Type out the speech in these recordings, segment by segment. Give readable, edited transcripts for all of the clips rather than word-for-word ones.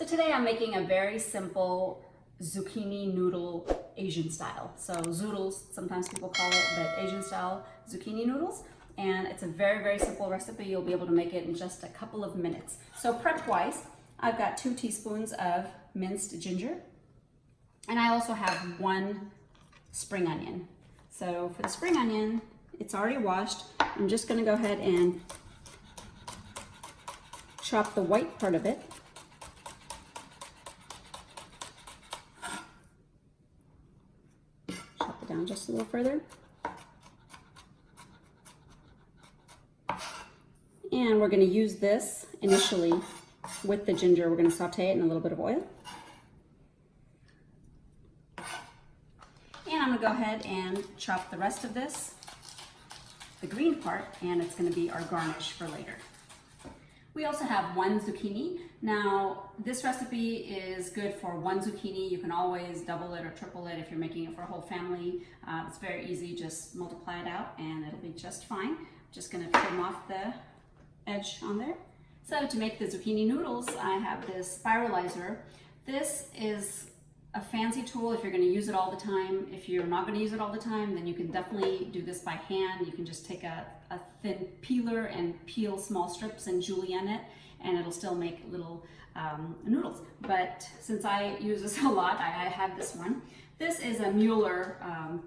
So today I'm making a very simple zucchini noodle Asian style. So Zoodles, sometimes people call it, but Asian style zucchini noodles. And it's a very, very simple recipe. You'll be able to make it in just a couple of minutes. So prep-wise, I've got 2 teaspoons of minced ginger. And I also have 1 spring onion. So for the spring onion, it's already washed. I'm just gonna go ahead and chop the white part of it. Chop it down just a little further. And we're gonna use this initially with the ginger. We're gonna saute it in a little bit of oil. And I'm gonna go ahead and chop the rest of this, the green part, and it's gonna be our garnish for later. We also have 1 zucchini. Now, this recipe is good for 1 zucchini. You can always double it or triple it if you're making it for a whole family. It's very easy, just multiply it out and it'll be just fine. Just gonna trim off the edge on there. So to make the zucchini noodles, I have this spiralizer. This is a fancy tool if you're gonna use it all the time. If you're not gonna use it all the time, then you can definitely do this by hand. You can just take a thin peeler and peel small strips and julienne it, and it'll still make little noodles. But since I use this a lot, I have this one. This is a Mueller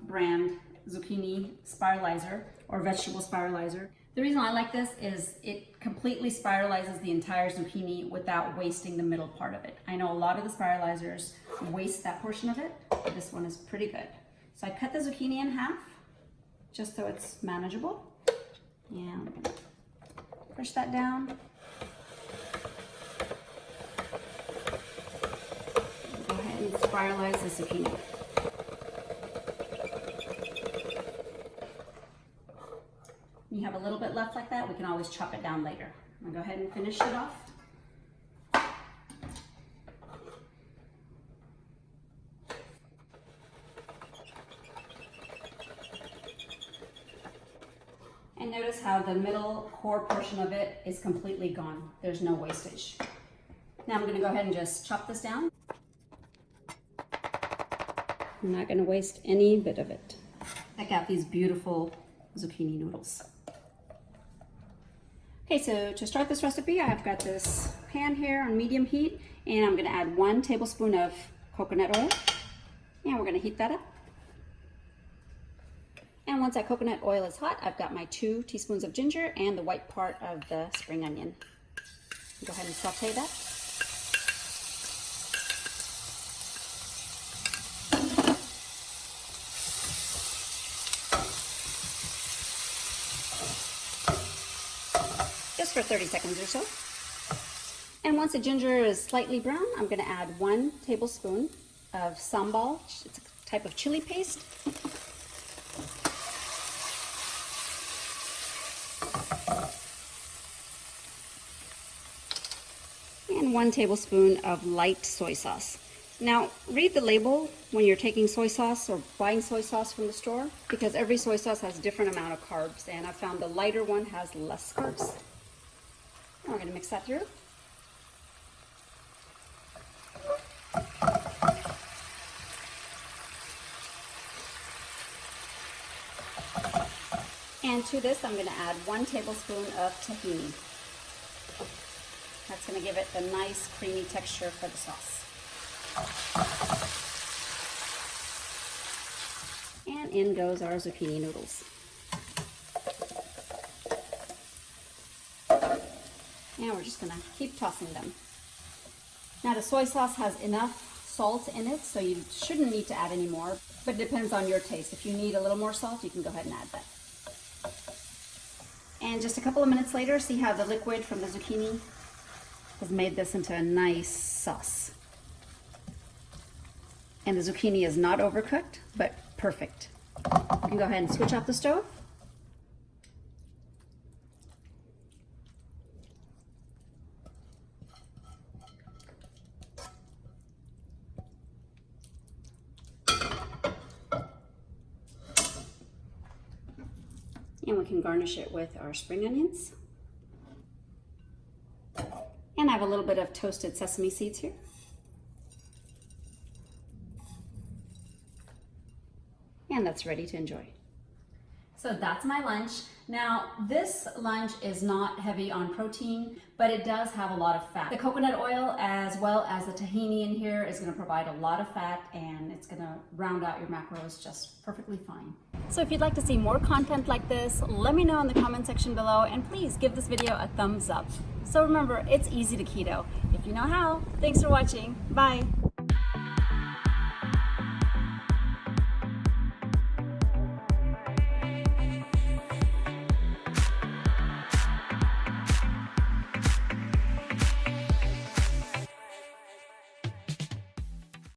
brand zucchini spiralizer or vegetable spiralizer. The reason I like this is it completely spiralizes the entire zucchini without wasting the middle part of it. I know a lot of the spiralizers waste that portion of it, but this one is pretty good. So I cut the zucchini in half, just so it's manageable. And I'm gonna push that down. Go ahead and spiralize the zucchini. You have a little bit left like that, we can always chop it down later. I'm gonna go ahead and finish it off. And notice how the middle core portion of it is completely gone. There's no wastage. Now I'm gonna go ahead and just chop this down. I'm not gonna waste any bit of it. Check out these beautiful zucchini noodles. Okay, so to start this recipe, I've got this pan here on medium heat, and I'm gonna add 1 tablespoon of coconut oil, and we're gonna heat that up. And once that coconut oil is hot, I've got my 2 teaspoons of ginger and the white part of the spring onion. Go ahead and saute that. Just for 30 seconds or so. And once the ginger is slightly brown, I'm gonna add 1 tablespoon of Sambal. It's a type of chili paste. And 1 tablespoon of light soy sauce. Now, read the label when you're taking soy sauce or buying soy sauce from the store, because every soy sauce has a different amount of carbs, and I found the lighter one has less carbs. And we're gonna mix that through. And to this, I'm gonna add 1 tablespoon of tahini. That's gonna give it a nice creamy texture for the sauce. And in goes our zucchini noodles. And we're just gonna keep tossing them. Now the soy sauce has enough salt in it, so you shouldn't need to add any more, but it depends on your taste. If you need a little more salt, you can go ahead and add that. And just a couple of minutes later, see how the liquid from the zucchini has made this into a nice sauce. And the zucchini is not overcooked, but perfect. You can go ahead and switch off the stove. And we can garnish it with our spring onions. And I have a little bit of toasted sesame seeds here. and that's ready to enjoy. So that's my lunch. Now, this lunch is not heavy on protein, but it does have a lot of fat. The coconut oil as well as the tahini in here is gonna provide a lot of fat, and it's gonna round out your macros just perfectly fine. So if you'd like to see more content like this, let me know in the comment section below, and please give this video a thumbs up. So remember, it's easy to keto if you know how. Thanks for watching. Bye.